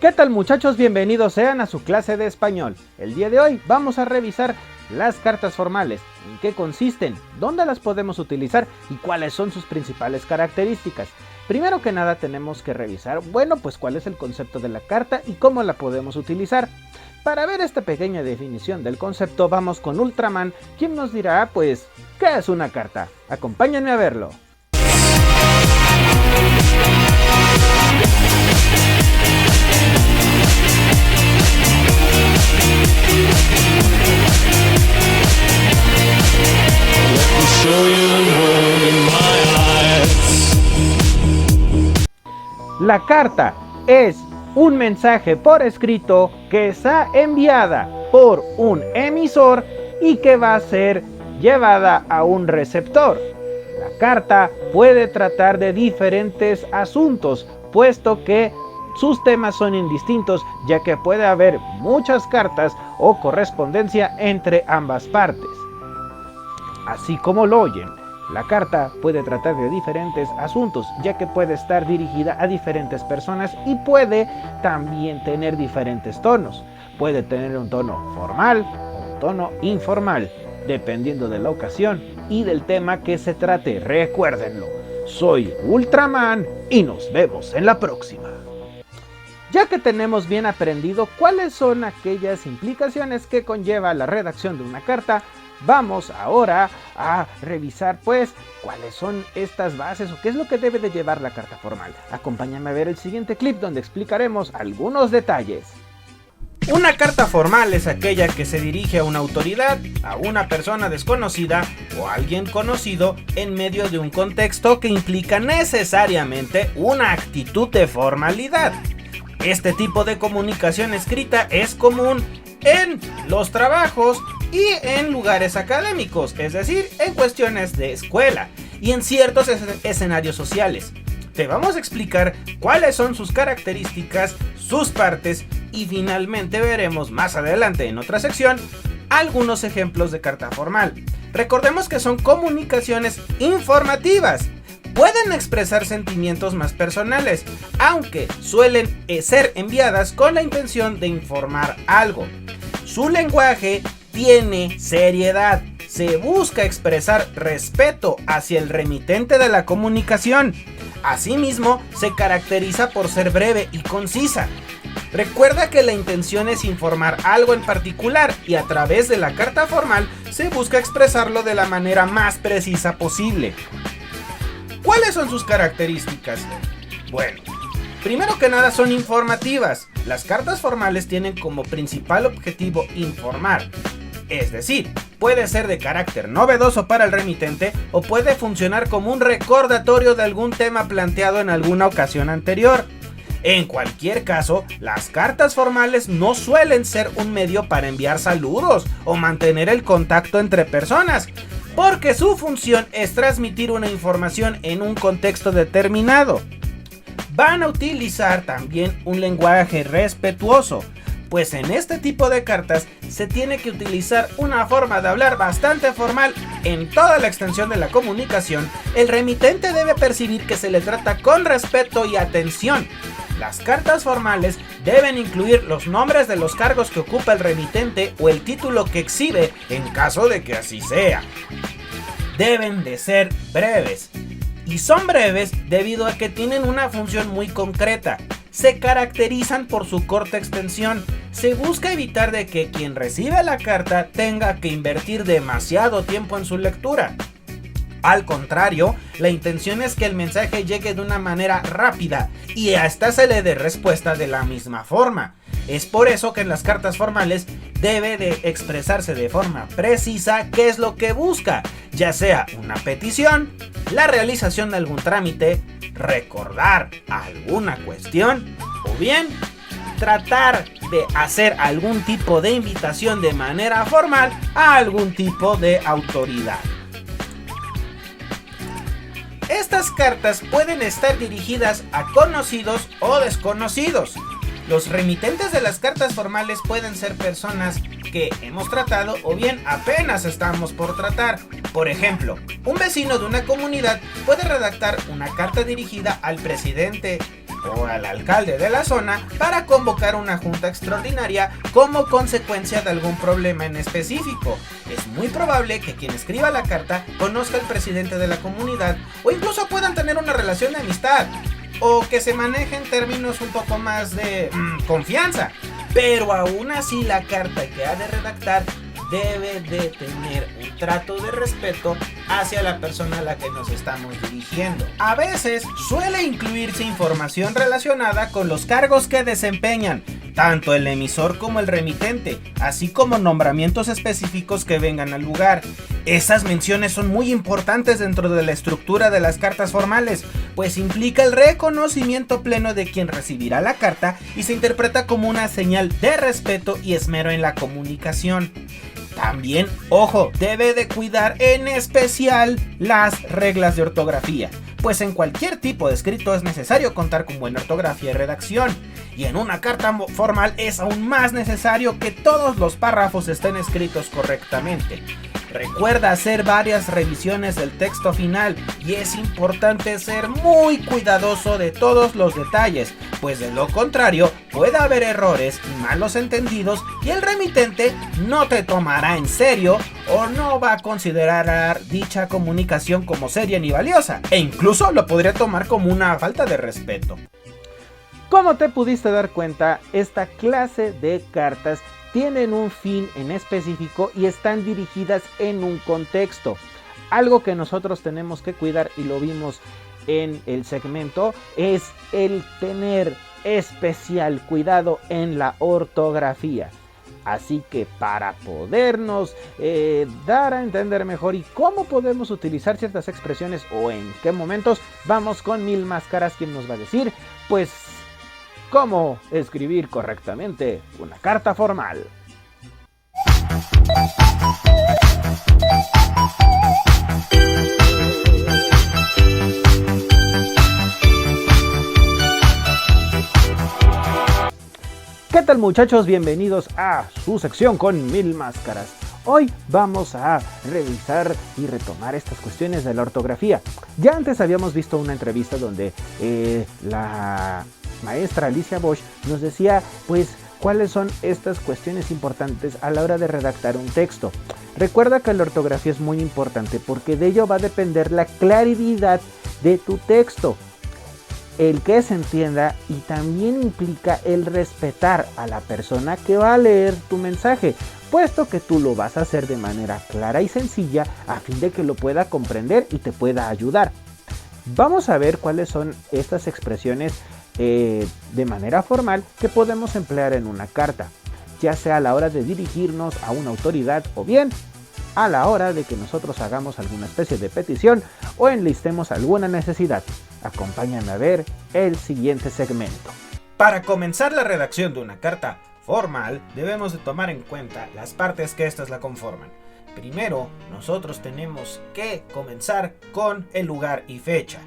¿Qué tal, muchachos? Bienvenidos sean a su clase de español. El día de hoy vamos a revisar las cartas formales, en qué consisten, dónde las podemos utilizar y cuáles son sus principales características. Primero que nada tenemos que revisar, pues cuál es el concepto de la carta y cómo la podemos utilizar. Para ver esta pequeña definición del concepto vamos con Ultraman, quien nos dirá ¿qué es una carta? Acompáñenme a verlo. La carta es un mensaje por escrito que está enviada por un emisor y que va a ser llevada a un receptor. La carta puede tratar de diferentes asuntos, puesto que sus temas son indistintos, ya que puede haber muchas cartas o correspondencia entre ambas partes. Así como lo oyen, la carta puede tratar de diferentes asuntos, ya que puede estar dirigida a diferentes personas y puede también tener diferentes tonos. Puede tener un tono formal o un tono informal, dependiendo de la ocasión y del tema que se trate. Recuérdenlo, soy Ultraman y nos vemos en la próxima. Ya que tenemos bien aprendido cuáles son aquellas implicaciones que conlleva la redacción de una carta, vamos ahora a revisar cuáles son estas bases o qué es lo que debe de llevar la carta formal. Acompáñame a ver el siguiente clip donde explicaremos algunos detalles. Una carta formal es aquella que se dirige a una autoridad, a una persona desconocida o a alguien conocido en medio de un contexto que implica necesariamente una actitud de formalidad. Este tipo de comunicación escrita es común en los trabajos y en lugares académicos, es decir, en cuestiones de escuela y en ciertos escenarios sociales. Te vamos a explicar cuáles son sus características, sus partes y finalmente veremos más adelante en otra sección algunos ejemplos de carta formal. Recordemos que son comunicaciones informativas. Pueden expresar sentimientos más personales, aunque suelen ser enviadas con la intención de informar algo. Su lenguaje tiene seriedad. Se busca expresar respeto hacia el remitente de la comunicación. Asimismo, se caracteriza por ser breve y concisa. Recuerda que la intención es informar algo en particular y a través de la carta formal se busca expresarlo de la manera más precisa posible. ¿Cuáles son sus características? Primero que nada son informativas. Las cartas formales tienen como principal objetivo informar. Es decir, puede ser de carácter novedoso para el remitente o puede funcionar como un recordatorio de algún tema planteado en alguna ocasión anterior. En cualquier caso, las cartas formales no suelen ser un medio para enviar saludos o mantener el contacto entre personas, porque su función es transmitir una información en un contexto determinado. Van a utilizar también un lenguaje respetuoso, pues en este tipo de cartas se tiene que utilizar una forma de hablar bastante formal en toda la extensión de la comunicación. El remitente debe percibir que se le trata con respeto y atención. Las cartas formales deben incluir los nombres de los cargos que ocupa el remitente o el título que exhibe en caso de que así sea. Deben de ser breves. Y son breves debido a que tienen una función muy concreta. Se caracterizan por su corta extensión. Se busca evitar de que quien recibe la carta tenga que invertir demasiado tiempo en su lectura. Al contrario, la intención es que el mensaje llegue de una manera rápida y a esta se le dé respuesta de la misma forma. Es por eso que en las cartas formales debe de expresarse de forma precisa qué es lo que busca, ya sea una petición, la realización de algún trámite, recordar alguna cuestión o bien tratar de hacer algún tipo de invitación de manera formal a algún tipo de autoridad. Estas cartas pueden estar dirigidas a conocidos o desconocidos. Los remitentes de las cartas formales pueden ser personas que hemos tratado o bien apenas estamos por tratar. Por ejemplo, un vecino de una comunidad puede redactar una carta dirigida al presidente o al alcalde de la zona para convocar una junta extraordinaria como consecuencia de algún problema en específico. Es muy probable que quien escriba la carta conozca al presidente de la comunidad o incluso puedan tener una relación de amistad o que se manejen términos un poco más de confianza. Pero aún así la carta que ha de redactar debe de tener un trato de respeto hacia la persona a la que nos estamos dirigiendo. A veces suele incluirse información relacionada con los cargos que desempeñan tanto el emisor como el remitente, así como nombramientos específicos que vengan al lugar. Esas menciones son muy importantes dentro de la estructura de las cartas formales, pues implica el reconocimiento pleno de quien recibirá la carta y se interpreta como una señal de respeto y esmero en la comunicación. También, ojo, debe de cuidar en especial las reglas de ortografía, pues en cualquier tipo de escrito es necesario contar con buena ortografía y redacción, y en una carta formal es aún más necesario que todos los párrafos estén escritos correctamente. Recuerda hacer varias revisiones del texto final y es importante ser muy cuidadoso de todos los detalles, pues de lo contrario puede haber errores y malos entendidos y el remitente no te tomará en serio o no va a considerar dicha comunicación como seria ni valiosa e incluso lo podría tomar como una falta de respeto. Como te pudiste dar cuenta, esta clase de cartas tienen un fin en específico y están dirigidas en un contexto. Algo que nosotros tenemos que cuidar, y lo vimos en el segmento, es el tener especial cuidado en la ortografía. Así que para podernos dar a entender mejor y cómo podemos utilizar ciertas expresiones o en qué momentos, vamos con Mil Máscaras, quien nos va a decir, pues, cómo escribir correctamente una carta formal. ¿Qué tal, muchachos? Bienvenidos a su sección con Mil Máscaras. Hoy vamos a revisar y retomar estas cuestiones de la ortografía. Ya antes habíamos visto una entrevista donde la maestra Alicia Bosch nos decía pues cuáles son estas cuestiones importantes a la hora de redactar un texto. Recuerda que la ortografía es muy importante porque de ello va a depender la claridad de tu texto, el que se entienda, y también implica el respetar a la persona que va a leer tu mensaje, puesto que tú lo vas a hacer de manera clara y sencilla a fin de que lo pueda comprender y te pueda ayudar. Vamos a ver cuáles son estas expresiones de manera formal que podemos emplear en una carta, ya sea a la hora de dirigirnos a una autoridad o bien a la hora de que nosotros hagamos alguna especie de petición o enlistemos alguna necesidad. Acompáñame a ver el siguiente segmento. Para comenzar la redacción de una carta formal debemos de tomar en cuenta las partes que éstas la conforman. Primero, nosotros tenemos que comenzar con el lugar y fecha.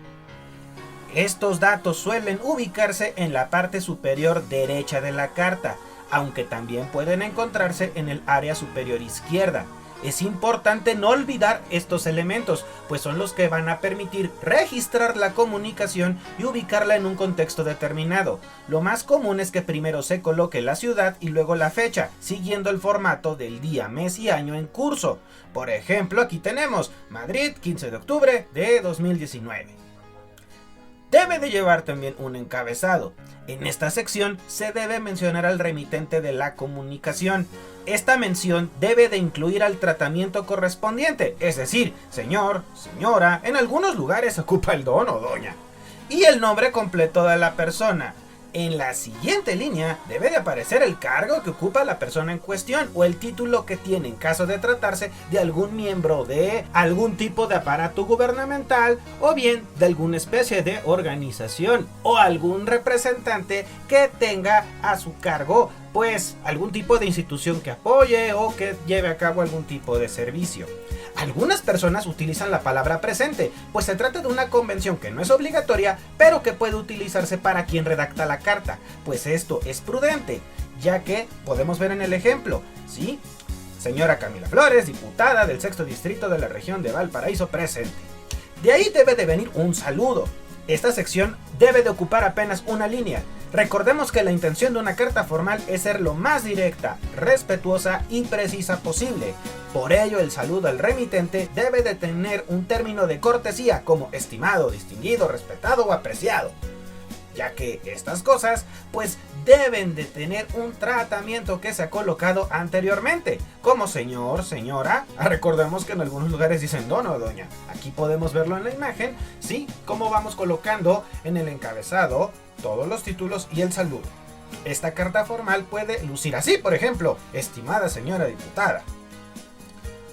Estos datos suelen ubicarse en la parte superior derecha de la carta, aunque también pueden encontrarse en el área superior izquierda. Es importante no olvidar estos elementos, pues son los que van a permitir registrar la comunicación y ubicarla en un contexto determinado. Lo más común es que primero se coloque la ciudad y luego la fecha, siguiendo el formato del día, mes y año en curso. Por ejemplo, aquí tenemos Madrid, 15 de octubre de 2019. Debe de llevar también un encabezado. En esta sección se debe mencionar al remitente de la comunicación. Esta mención debe de incluir al tratamiento correspondiente, es decir, señor, señora, en algunos lugares ocupa el don o doña, y el nombre completo de la persona. En la siguiente línea debe de aparecer el cargo que ocupa la persona en cuestión o el título que tiene en caso de tratarse de algún miembro de algún tipo de aparato gubernamental o bien de alguna especie de organización o algún representante que tenga a su cargo pues algún tipo de institución que apoye o que lleve a cabo algún tipo de servicio. Algunas personas utilizan la palabra presente, pues se trata de una convención que no es obligatoria, pero que puede utilizarse para quien redacta la carta, pues esto es prudente, ya que podemos ver en el ejemplo, ¿sí? Señora Camila Flores, diputada del 6º distrito de la región de Valparaíso, presente. De ahí debe de venir un saludo. Esta sección debe de ocupar apenas una línea. Recordemos que la intención de una carta formal es ser lo más directa, respetuosa y precisa posible. Por ello, el saludo al remitente debe de tener un término de cortesía como estimado, distinguido, respetado o apreciado, ya que estas cosas pues deben de tener un tratamiento que se ha colocado anteriormente, como señor, señora. Recordemos que en algunos lugares dicen don o doña. Aquí podemos verlo en la imagen, sí, cómo vamos colocando en el encabezado todos los títulos y el saludo. Esta carta formal puede lucir así, por ejemplo, estimada señora diputada.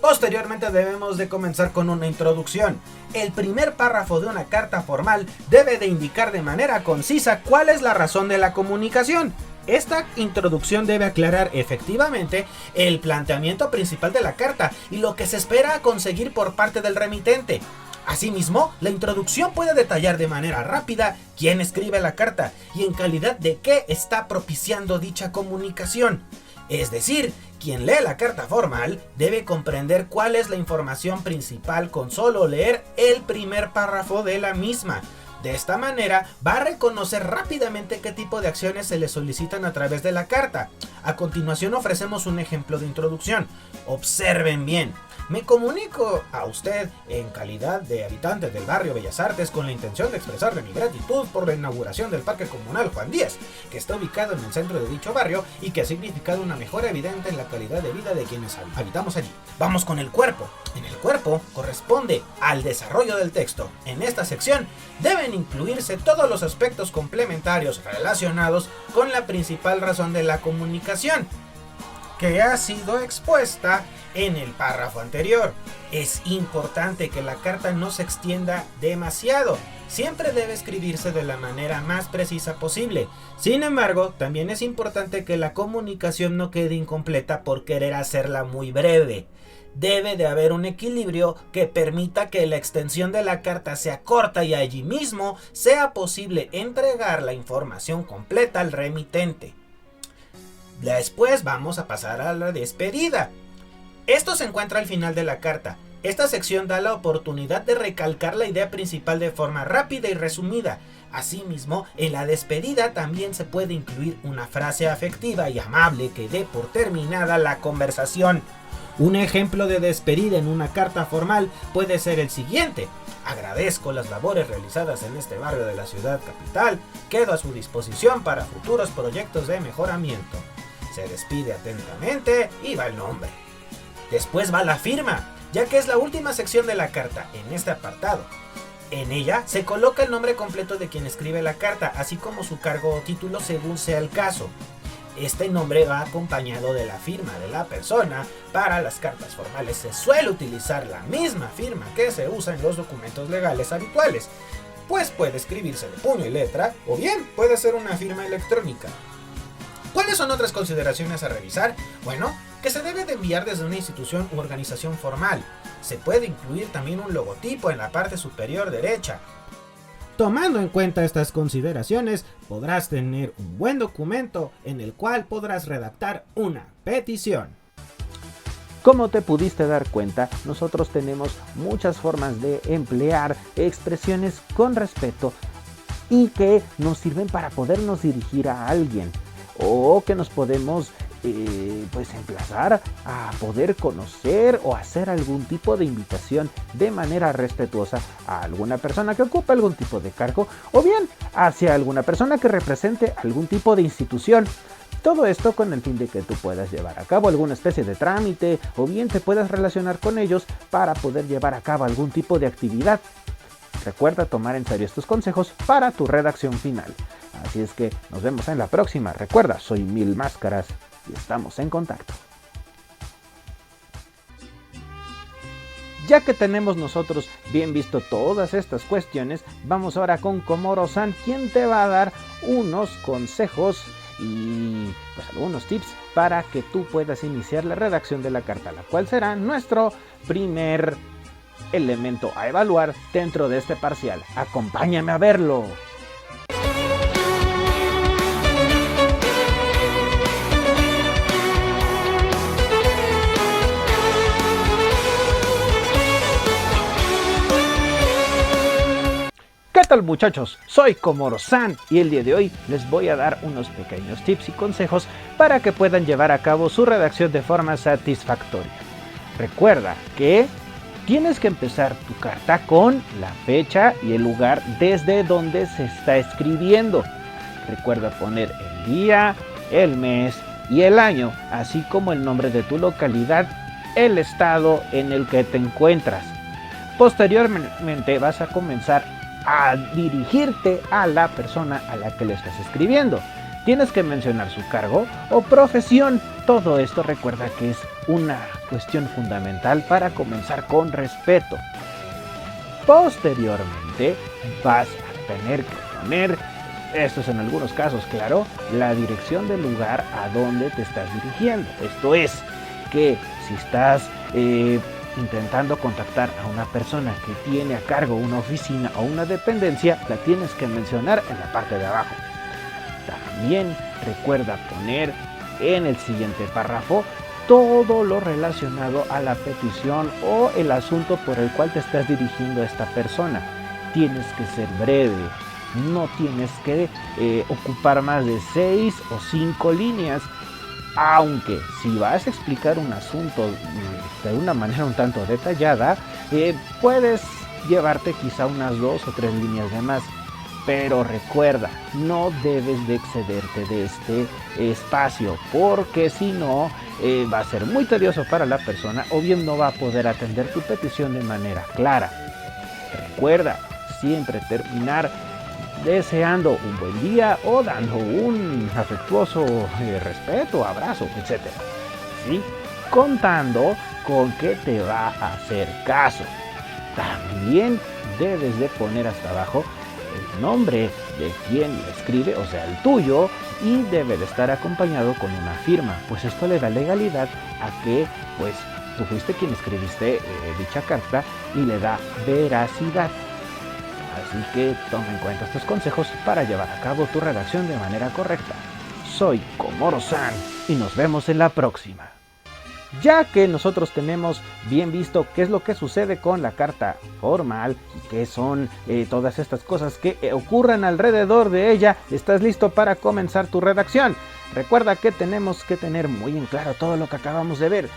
Posteriormente debemos de comenzar con una introducción. El primer párrafo de una carta formal debe de indicar de manera concisa cuál es la razón de la comunicación. Esta introducción debe aclarar efectivamente el planteamiento principal de la carta y lo que se espera conseguir por parte del remitente. Asimismo, la introducción puede detallar de manera rápida quién escribe la carta y en calidad de qué está propiciando dicha comunicación. Es decir, quien lee la carta formal debe comprender cuál es la información principal con solo leer el primer párrafo de la misma. De esta manera va a reconocer rápidamente qué tipo de acciones se le solicitan a través de la carta. A continuación ofrecemos un ejemplo de introducción. Observen bien. Me comunico a usted en calidad de habitante del barrio Bellas Artes con la intención de expresarle mi gratitud por la inauguración del Parque Comunal Juan Díaz, que está ubicado en el centro de dicho barrio y que ha significado una mejora evidente en la calidad de vida de quienes habitamos allí. Vamos con el cuerpo. En el cuerpo corresponde al desarrollo del texto. En esta sección deben incluirse todos los aspectos complementarios relacionados con la principal razón de la comunicación, que ha sido expuesta en el párrafo anterior. Es importante que la carta no se extienda demasiado. Siempre debe escribirse de la manera más precisa posible. Sin embargo, también es importante que la comunicación no quede incompleta por querer hacerla muy breve. Debe de haber un equilibrio que permita que la extensión de la carta sea corta y allí mismo sea posible entregar la información completa al remitente. Después vamos a pasar a la despedida. Esto se encuentra al final de la carta. Esta sección da la oportunidad de recalcar la idea principal de forma rápida y resumida. Asimismo, en la despedida también se puede incluir una frase afectiva y amable que dé por terminada la conversación. Un ejemplo de despedida en una carta formal puede ser el siguiente: agradezco las labores realizadas en este barrio de la ciudad capital, quedo a su disposición para futuros proyectos de mejoramiento. Se despide atentamente y va el nombre. Después va la firma, ya que es la última sección de la carta en este apartado. En ella se coloca el nombre completo de quien escribe la carta, así como su cargo o título según sea el caso. Este nombre va acompañado de la firma de la persona. Para las cartas formales se suele utilizar la misma firma que se usa en los documentos legales habituales, pues puede escribirse de puño y letra o bien puede ser una firma electrónica. ¿Cuáles son otras consideraciones a revisar? Bueno, que se debe de enviar desde una institución u organización formal. Se puede incluir también un logotipo en la parte superior derecha. Tomando en cuenta estas consideraciones, podrás tener un buen documento en el cual podrás redactar una petición. Como te pudiste dar cuenta, nosotros tenemos muchas formas de emplear expresiones con respeto y que nos sirven para podernos dirigir a alguien, o que nos podemos emplazar a poder conocer o hacer algún tipo de invitación de manera respetuosa a alguna persona que ocupe algún tipo de cargo, o bien hacia alguna persona que represente algún tipo de institución. Todo esto con el fin de que tú puedas llevar a cabo alguna especie de trámite o bien te puedas relacionar con ellos para poder llevar a cabo algún tipo de actividad. Recuerda tomar en serio estos consejos para tu redacción final. Así es que nos vemos en la próxima. Recuerda, soy Mil Máscaras y estamos en contacto. Ya que tenemos nosotros bien visto todas estas cuestiones, vamos ahora con Komoro-san, quien te va a dar unos consejos y pues algunos tips para que tú puedas iniciar la redacción de la carta, la cual será nuestro primer elemento a evaluar dentro de este parcial. Acompáñame a verlo. ¿Qué tal, muchachos? Soy Komoro-san y el día de hoy les voy a dar unos pequeños tips y consejos para que puedan llevar a cabo su redacción de forma satisfactoria. Recuerda que tienes que empezar tu carta con la fecha y el lugar desde donde se está escribiendo. Recuerda poner el día, el mes y el año, así como el nombre de tu localidad, el estado en el que te encuentras. Posteriormente vas a comenzar a dirigirte a la persona a la que le estás escribiendo. Tienes que mencionar su cargo o profesión. Todo esto recuerda que es una cuestión fundamental para comenzar con respeto. Posteriormente vas a tener que poner, esto es en algunos casos claro, la dirección del lugar a donde te estás dirigiendo. Esto es que si estás intentando contactar a una persona que tiene a cargo una oficina o una dependencia, la tienes que mencionar en la parte de abajo. También recuerda poner en el siguiente párrafo todo lo relacionado a la petición o el asunto por el cual te estás dirigiendo a esta persona. Tienes que ser breve, no tienes que ocupar más de 6 o 5 líneas. Aunque si vas a explicar un asunto de una manera un tanto detallada, puedes llevarte quizá unas 2 o 3 líneas de más. Pero recuerda, no debes de excederte de este espacio, porque si no, va a ser muy tedioso para la persona o bien no va a poder atender tu petición de manera clara. Recuerda siempre terminar deseando un buen día o dando un afectuoso respeto, abrazo, etc. ¿Sí? Contando con que te va a hacer caso. También debes de poner hasta abajo el nombre de quien le escribe, o sea, el tuyo, y debe de estar acompañado con una firma, pues esto le da legalidad a que pues tú fuiste quien escribiste dicha carta y le da veracidad. Así que toma en cuenta estos consejos para llevar a cabo tu redacción de manera correcta. Soy Komoro-san y nos vemos en la próxima. Ya que nosotros tenemos bien visto qué es lo que sucede con la carta formal y qué son todas estas cosas que ocurren alrededor de ella, estás listo para comenzar tu redacción. Recuerda que tenemos que tener muy en claro todo lo que acabamos de ver,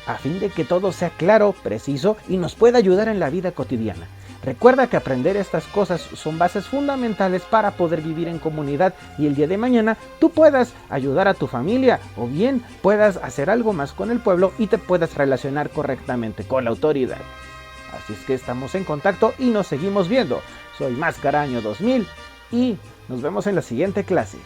a fin de que todo sea claro, preciso y nos pueda ayudar en la vida cotidiana. Recuerda que aprender estas cosas son bases fundamentales para poder vivir en comunidad y el día de mañana tú puedas ayudar a tu familia o bien puedas hacer algo más con el pueblo y te puedas relacionar correctamente con la autoridad. Así es que estamos en contacto y nos seguimos viendo. Soy Mascaraño 2000 y nos vemos en la siguiente clase.